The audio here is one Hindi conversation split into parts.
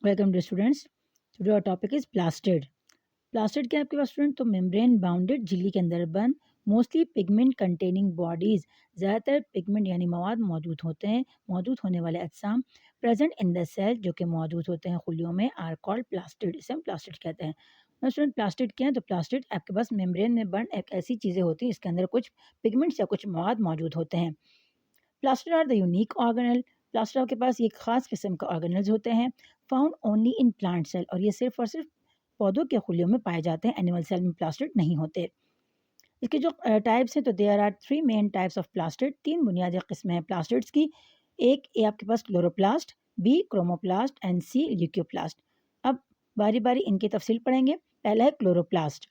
Welcome to students. Today our topic is plastid. Plastid क्या है आपके पास स्टूडेंट? तो मेम्ब्रेन बाउंडेड झिल्ली के अंदर बंद मोस्टली पिगमेंट कंटेनिंग बॉडीज, ज़्यादातर पिगमेंट यानी मवाद मौजूद होते हैं, मौजूद होने वाले अजसाम प्रेजेंट इन द सेल जो कि मौजूद होते हैं खुलियों में आर कॉल्ड प्लास्टिड। इसे हम प्लास्टिड कहते हैं। तो स्टूडेंट प्लास्टिड क्या है? तो प्लास्टिड आपके पास मेम्ब्रेन में बंद एक ऐसी चीज़ें होती हैं इसके अंदर कुछ पिगमेंट्स या कुछ मवाद मौजूद होते हैं। Plastid are the unique organelle. Plastid के पास ये खास किस्म के ऑर्गेनल्स होते हैं found only in plant cell, और ये सिर्फ और सिर्फ पौधों के खुलियों में पाए जाते हैं। एनिमल सेल में प्लास्टिड नहीं होते। इसके जो टाइप्स हैं तो there are three main types of plastid. तीन बुनियादी किस्में हैं प्लास्टिड्स की। एक ए आपके पास chloroplast, B chromoplast and C leucoplast. अब बारी बारी इनकी तफसील पढ़ेंगे। पहला है chloroplast.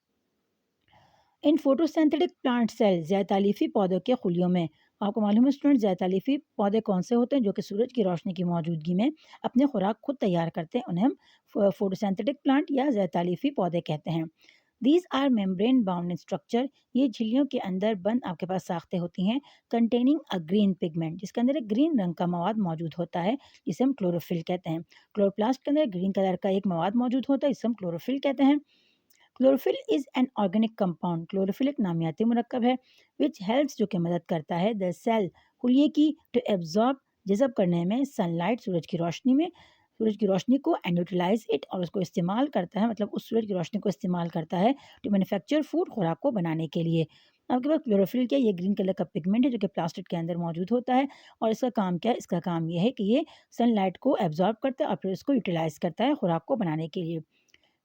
In photosynthetic plant cell ज़ैतालीफी पौधों के खुलियों में, आपको मालूम है स्टूडेंट ज़ैतालीफी पौधे कौन से होते हैं जो कि सूरज की रोशनी की मौजूदगी में अपने खुराक खुद तैयार करते हैं, उन्हें हम फोटोसिंथेटिक प्लांट या ज़ैतालीफी पौधे कहते हैं। These are membrane bound in structure. ये झिल्लियों के अंदर बंद आपके पास साख्तें होती हैं कंटेनिंग अ ग्रीन पिगमेंट, जिसके अंदर एक ग्रीन रंग का मवाद मौजूद होता है जिसे हम क्लोरोफिल कहते हैं। क्लोरोप्लास्ट के अंदर ग्रीन कलर का एक मवाद मौजूद होता है जिसे हम क्लोरोफिल कहते हैं। Chlorophyll is an organic compound. Chlorophyll एक नामियाती मुरक्कब है विच हेल्प्स जो कि मदद करता है द सेल खुलिये की टू एब्जॉर्ब जज़ब करने में सनलाइट सूरज की रोशनी को एंड यूटिलाइज इट, और उसको इस्तेमाल करता है, मतलब उस सूरज की रोशनी को इस्तेमाल करता है टू मैन्युफैक्चर फूड, खुराक को बनाने के लिए। आपके पास क्लोरोफिल क्या, ये ग्रीन कलर का पिगमेंट है जो कि प्लास्टिक के अंदर मौजूद होता है। और इसका काम क्या है? इसका काम यह है कि ये सनलाइट को एब्जॉर्ब करता है और फिर इसको यूटिलाइज करता है खुराक को बनाने के लिए।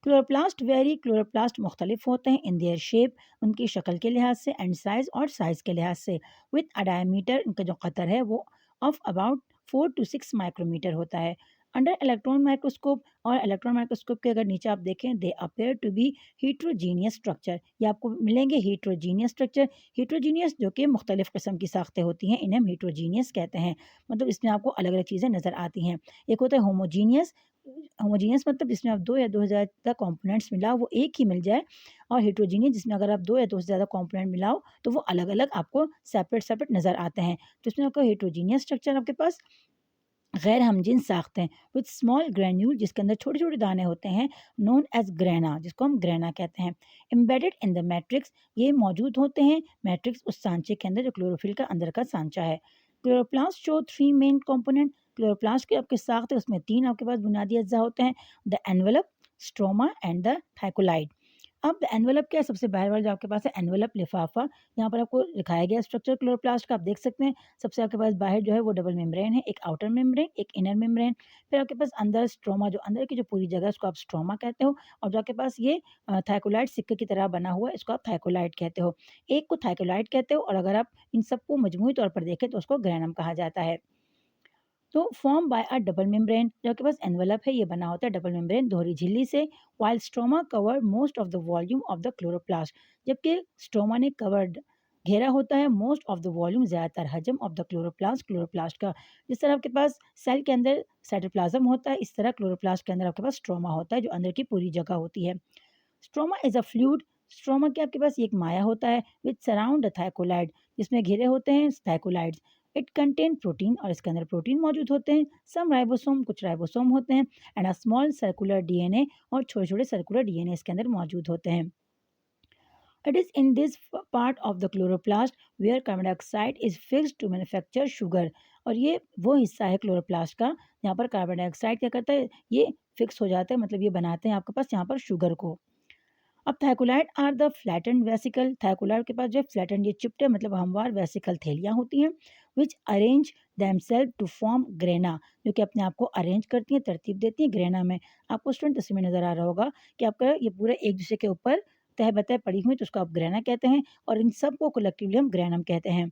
क्लोरोप्लास्ट मुख्तलिफ होते हैं इन देयर शेप, उनकी शक्ल के लिहाज से, एंड साइज और साइज़ के लिहाज से। विथ अ डायमीटर, इनका जो कतर है वो ऑफ अबाउट 4 to 6 माइक्रोमीटर होता है। अंडर इलेक्ट्रॉन माइक्रोस्कोप, और इलेक्ट्रॉन माइक्रोस्कोप के अगर नीचे आप देखें, they appear to be heterogeneous structure. ये आपको मिलेंगे हीट्रोजीनियस स्ट्रक्चर। हीट्रोजीनियस जो कि मुख्तलिफ किस्म की साख्तें होती हैं, इन्हें हम हीट्रोजीनियस कहते हैं। मतलब इसमें आपको अलग अलग चीज़ें नज़र आती हैं। एक होता है होमोजीनियस। होमोजीनियस मतलब जिसमें आप दो या दो से ज़्यादा कंपोनेंट्स मिलाओ वो एक ही मिल जाए, और हेट्रोजीनियस जिसमें अगर आप दो या दो से ज़्यादा कंपोनेंट मिलाओ तो वो अलग अलग आपको सेपरेट सेपरेट नज़र आते हैं। तो इसमें आपका हेट्रोजीनियस स्ट्रक्चर आपके पास गैर हमजिन्स साख्तें विद स्मॉल ग्रैन्यूल, जिसके अंदर छोटे छोटे दाने होते हैं, नोन एज ग्रेना, जिसको हम ग्रेना कहते हैं। एम्बेडेड इन द मैट्रिक्स, ये मौजूद होते हैं मैट्रिक्स, उस सांचे के अंदर जो क्लोरोफिल का अंदर का सांचा है। Chloroplast show three main component. Chloroplast के आपके साख्त है उसमें तीन आपके पास बुनियादी अज्जा होते हैं, the envelope, stroma and the thylakoid. अब एनवेलप क्या है? सबसे बाहर वाला जो आपके पास है एनवेलप, लिफाफा। यहाँ पर आपको दिखाया गया स्ट्रक्चर क्लोरोप्लास्ट का, आप देख सकते हैं। सबसे आपके पास बाहर जो है वो डबल मेम्ब्रेन है, एक आउटर मेम्ब्रेन एक इनर मेम्ब्रेन। फिर आपके पास अंदर स्ट्रोमा, जो अंदर की जो पूरी जगह है उसको आप स्ट्रोमा कहते हो, और जो आपके पास ये थाइकोलाइड सिक्के की तरह बना हुआ है इसको आप थाइकोलाइड कहते हो। एक को थाइकोलाइड कहते हो, और अगर आप इन सबको मजमूई तौर पर देखें तो उसको ग्रैनम कहा जाता है। तो form by a double membrane, जो आपके पास एनवेलप है ये बना होता है डबल मेम्ब्रेन दोहरी झिल्ली से। While stroma cover most of the volume of the chloroplast, जबकि स्ट्रोमा ने कवर्ड घेरा होता है मोस्ट ऑफ द वॉल्यूम, ज़्यादातर हजम ऑफ द क्लोरोप्लास्ट का। जिस तरह आपके पास सेल के अंदर साइटोप्लाज्म होता है, इस तरह क्लोरोप्लास्ट के अंदर आपके पास स्ट्रोमा होता है जो अंदर की पूरी जगह होती है। Stroma is a fluid. Stroma के आपके पास एक माया होता है विद सराउंड द थाइकोलाइड, जिसमें घिरे होते हैं थाइकोलाइड्स। इट कंटेन प्रोटीन, और इसके अंदर प्रोटीन मौजूद होते हैं। सम राइबोसोम, कुछ राइबोसोम होते हैं, and a small circular DNA, और छोटे छोटे सर्कुलर डीएनए इसके अंदर मौजूद होते हैं। It is in this part of the chloroplast where carbon dioxide is fixed to manufacture sugar. और ये वो हिस्सा है क्लोरोप्लास्ट का जहाँ पर कार्बन डाइऑक्साइड क्या करता है, ये फिक्स हो जाता है, मतलब ये बनाते हैं आपके पास यहाँ पर शुगर को। अब थाइकोलाइड आर द फ्लैटेंड वेसिकल। थाइकोलाइड के पास जो फ्लैटेंड, ये चिपटे मतलब हमवार वेसिकल थैलियाँ होती हैं, which arrange themselves to form grana, जो कि अपने आप को अरेंज करती हैं, तरतीब देती हैं ग्रेना में। आपको स्टूडेंट तस्वीर में नज़र आ रहा होगा कि आपका ये पूरे एक दूसरे के ऊपर तह बतह पड़ी हुई, तो उसको आप ग्रेना कहते हैं, और इन सब को कलेक्टिवली हम ग्रेनम कहते हैं।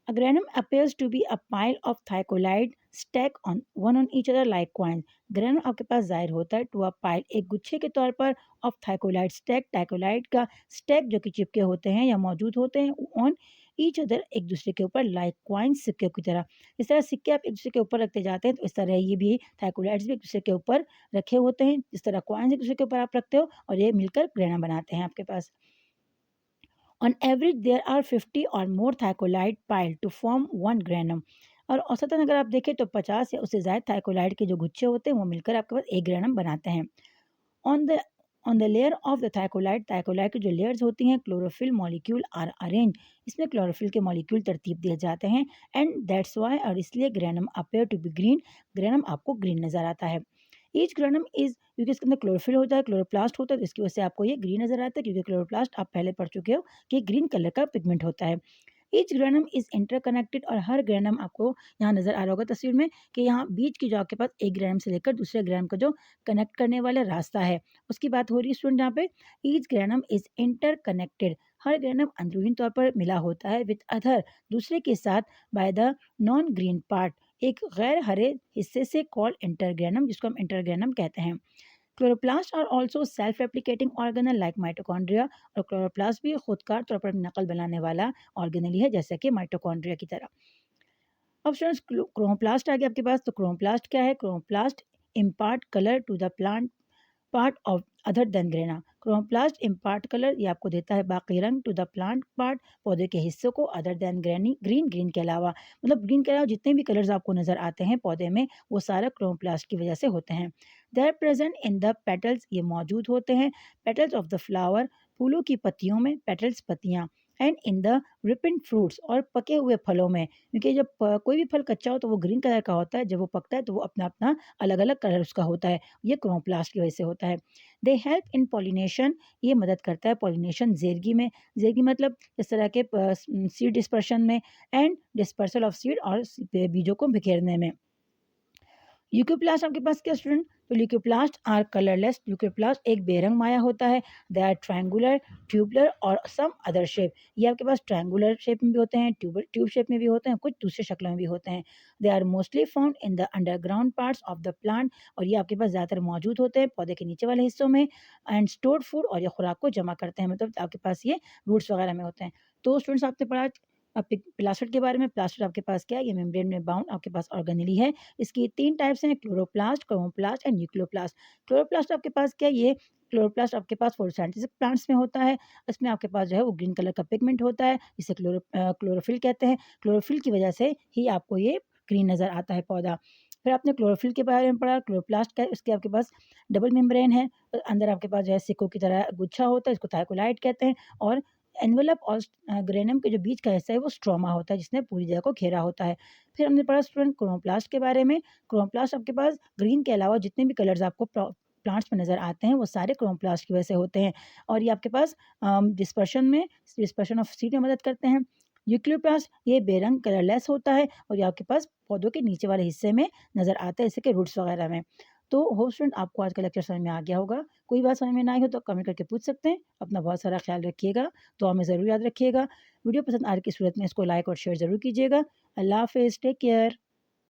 A granum appears to be a pile of thicolide stack on one on each other like coins. Granum आपके पास जाहिर होता है टू अ पाइल, एक गुच्छे के तौर पर, ऑफ थाइकोलाइड स्टैक, थाइकोलाइड का स्टैक जो कि चिपके होते हैं या मौजूद होते हैं ऑन ईच अदर, एक दूसरे के ऊपर, लाइक क्वाइंस, सिक्के की तरह। इस तरह सिक्के आप एक दूसरे के ऊपर रखते जाते हैं, तो इस तरह ये भी थाइकोलाइड्स भी एक दूसरे के ऊपर रखे होते हैं, जिस तरह क्वाइंस एक दूसरे के ऊपर आप रखते हो, और ये मिलकर ग्रेनम बनाते हैं आपके पास। On average, there are 50 or more thicolide piled to form one granum. और औसतन अगर आप देखें तो 50 या उससे ज़्यादा थाइकोलाइड के जो गुच्छे होते हैं वो मिलकर आपके पास 1 ग्रेनम बनाते हैं। On the on the layer of the thylakoid की जो लेयर्स होती हैं, क्लोरोफिल मॉलिक्यूल आर अरेंज। इसमें क्लोरोफिल के मॉलिक्यूल तरतीब दिए जाते हैं, एंड दैट्स वाई, और इसलिए granum appear to be green, granum आपको ग्रीन नज़र आता है। ईच ग्रेनम इज, क्योंकि इसके अंदर क्लोरोफिल होता है, क्लोरोप्लास्ट होता है, तो इसकी वजह से आपको ये ग्रीन नज़र आता है, क्योंकि क्लोरोप्लास्ट आप पहले पढ़ चुके हो कि ग्रीन कलर का पिगमेंट होता है। ईच ग्रेनम इज इंटरकनेक्टेड, और हर ग्रेनम आपको यहाँ नज़र आ रहा होगा तस्वीर में कि यहाँ बीच की जो आपके पास एक ग्रेनम से लेकर दूसरे ग्रेनम का जो कनेक्ट करने वाला रास्ता है उसकी बात हो रही है स्टूडेंट यहाँ पे। Each granum is interconnected, her granum अंदरूनी तौर पर मिला होता है विद अदर, दूसरे के साथ, by the non green part, एक गैर हरे हिस्से से, कॉल्ड इंटरग्रेनम, जिसको हम इंटरग्रेनम कहते हैं। Chloroplast are also self replicating organelle like mitochondria, और क्लोरोप्लास्ट भी खुदकार तौर पर अपनी नकल बनाने वाला ऑर्गेनल ही है, जैसे कि माइटोकॉन्ड्रिया की तरह। अब स्टूडेंट्स क्रोमोप्लास्ट आ गया आपके पास, तो क्रोमोप्लास्ट क्या है? Chromoplast impart colour to the plant part of other than grana. Chromoplast impart colour, ये आपको देता है बाकी रंग, टू द प्लांट पार्ट, पौधे के हिस्सों को, अदर देन ग्रीन के अलावा, मतलब ग्रीन के अलावा जितने भी कलर्स आपको नजर आते हैं पौधे में वो सारा क्रोमोप्लास्ट की वजह से होते हैं। They are present in the petals, ये मौजूद होते हैं पेटल्स ऑफ द फ्लावर, फूलों की पत्तियों में, पेटल्स पत्तियां, एंड इन द रिपेंड फ्रूट्स, और पके हुए फलों में, क्योंकि जब कोई भी फल कच्चा हो तो वो ग्रीन कलर का होता है, जब वो पकता है तो वो अपना अपना अलग अलग कलर उसका होता है, ये क्रोमोप्लास्ट की वजह से होता है। दे हेल्प इन पॉलिनेशन, ये मदद करता है पॉलिनेशन, जेरगी में, जेरगी मतलब इस तरह के सीड डिस्पर्शन में, एंड डिस्पर्सल ऑफ सीड, और बीजों को बिखेरने में। ल्यूकोप्लास्ट आपके पास क्या स्टूडेंट? तो ल्यूकोप्लास्ट आर कलरलेस, ल्यूकोप्लास्ट एक बेरंग माया होता है। दे आर ट्रायंगुलर, ट्यूबुलर और सम अदर शेप, ये आपके पास ट्रायंगुलर शेप में भी होते हैं, ट्यूब शेप में भी होते हैं, कुछ दूसरे शक्लों में भी होते हैं। They are mostly found in the underground parts of the plant, और ये आपके पास ज़्यादातर मौजूद होते हैं पौधे के नीचे वाले हिस्सों में। एंड स्टोर्ड फूड, और ये खुराक को जमा करते हैं, मतलब आपके पास ये रूट्स वगैरह में होते हैं। तो स्टूडेंट्स आपने पढ़ा प्लास्टिड के बारे में। प्लास्टिड आपके पास क्या है? ये मेम्ब्रेन में बाउंड आपके पास ऑर्गेनेली है। इसकी 3 टाइप्स हैं, क्लोरोप्लास्ट, क्रोमोप्लास्ट एंड न्यूक्लियोप्लास्ट। क्लोरोप्लास्ट आपके पास क्या है? ये क्लोरोप्लास्ट आपके पास फोटोसिंथेसिस प्लांट्स में होता है। इसमें आपके पास जो है वो ग्रीन कलर का पिगमेंट होता है, जिसे क्लोरोफिल कहते हैं। क्लोरोफिल की वजह से ही आपको ये ग्रीन नज़र आता है पौधा। फिर आपने क्लोरोफिल के बारे में पढ़ा। क्लोरोप्लास्ट क्या है? उसके आपके पास डबल मेम्ब्रेन है, अंदर आपके पास जो है सिक्कों की तरह गुच्छा होता है, इसको थाइकोलाइड कहते हैं। और एनवेलप और ग्रेनम के जो बीच का हिस्सा है वो स्ट्रोमा होता है, जिसने पूरी जगह को घेरा होता है। फिर हमने पढ़ा स्टूडेंट क्रोमोप्लास्ट के बारे में। क्रोमोप्लास्ट आपके पास ग्रीन के अलावा जितने भी कलर्स आपको प्लांट्स में नज़र आते हैं वो सारे क्रोमोप्लास्ट की वजह से होते हैं, और ये आपके पास डिस्पर्शन ऑफ सीड में मदद करते हैं। न्यूक्लियोप्लास्ट ये बेरंग कलरलेस होता है, और ये आपके पास पौधों के नीचे वाले हिस्से में नज़र आता है, जैसे कि रूट्स वगैरह में। तो होप स्टूडेंट आपको आज का लेक्चर समझ में आ गया होगा। कोई बात समझ में ना आई हो तो कमेंट करके पूछ सकते हैं। अपना बहुत सारा ख्याल रखिएगा, तो हमें ज़रूर याद रखिएगा। वीडियो पसंद आने की सूरत में इसको लाइक और शेयर ज़रूर कीजिएगा। अल्लाह हाफ़िज़, टेक केयर।